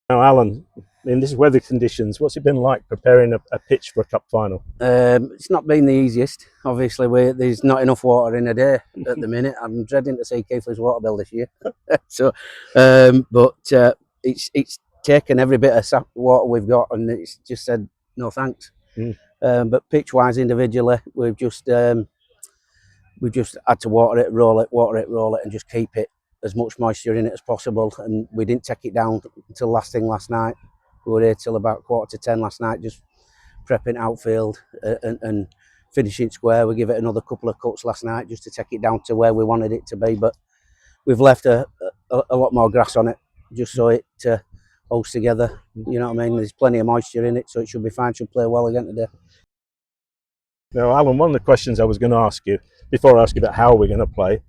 Now, Alan, in these weather conditions, what's it been like preparing a pitch for a cup final? It's not been the easiest. Obviously, there's not enough water in a day at the minute. I'm dreading to see Keighley's water bill this year. So, it's taken every bit of water we've got, and it's just said no thanks. But pitch-wise, individually, we've just had to water it, roll it, and just keep it as much moisture in it as possible. And we didn't take it down until last night. We were here till about 10:15 last night, just prepping outfield and finishing square. We give it another couple of cuts last night just to take it down to where we wanted it to be. But we've left a lot more grass on it just so it holds together. You know what I mean? There's plenty of moisture in it, so it should be fine. Should play well again today. Now, Alan, one of the questions I was going to ask you, before I ask you about how we're going to play,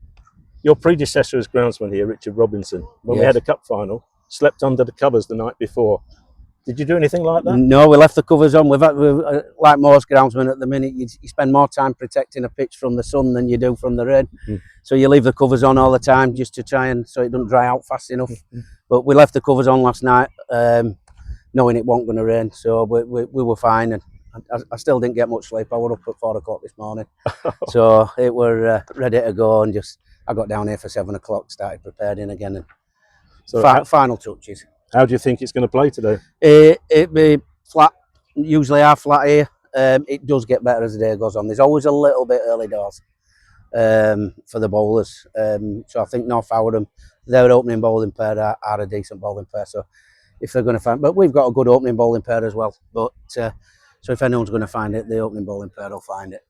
your predecessor as groundsman here, Richard Robinson, when we had a cup final, slept under the covers the night before. Did you do anything like that? No, we left the covers on. We've like most groundsmen at the minute, you spend more time protecting a pitch from the sun than you do from the rain. So you leave the covers on all the time just to try and so it doesn't dry out fast enough. But we left the covers on last night, knowing it wasn't going to rain. So we were fine, and I still didn't get much sleep. I was up at 4 o'clock this morning, so it were ready to go. And I got down here for 7 o'clock, started preparing again, and so final touches. How do you think it's going to play today? It be flat. Usually our flat here. It does get better as the day goes on. There's always a little bit early doors for the bowlers. So I think North Howard, their opening bowling pair are a decent bowling pair. So if they're going to find, but we've got a good opening bowling pair as well. But so if anyone's going to find it, the opening bowling pair will find it.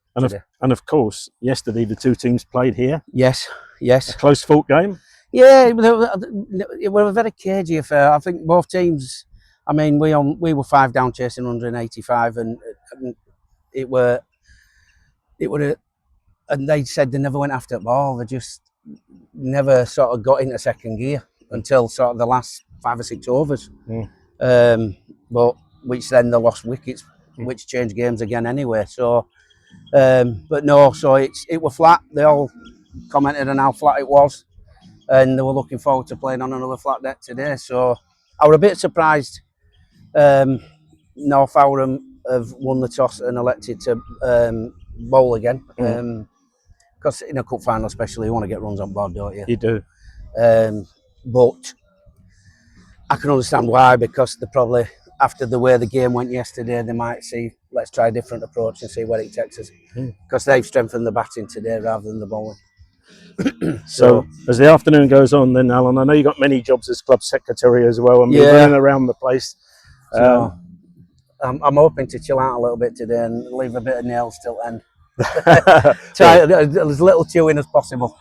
And of course, yesterday the two teams played here. Yes. A close fought game. Yeah, it was a very cagey affair. I think both teams. I mean, we were 5 down chasing 185, and and they said they never went after the ball. They just never sort of got into second gear until sort of the last 5 or 6 overs. But which then they lost wickets, which changed games again anyway. So, but no, so it was flat. They all commented on how flat it was, and they were looking forward to playing on another flat deck today. So I was a bit surprised North Howard have won the toss and elected to bowl again. Because in a cup final especially, you want to get runs on board, don't you? You do. But I can understand why, because they probably, after the way the game went yesterday, they might see, let's try a different approach and see where it takes us. Because they've strengthened the batting today rather than the bowling. So as the afternoon goes on then, Alan, I know you've got many jobs as club secretary as well, and you're running around the place. So I'm hoping to chill out a little bit today and leave a bit of nails till end. Try as little chewing as possible.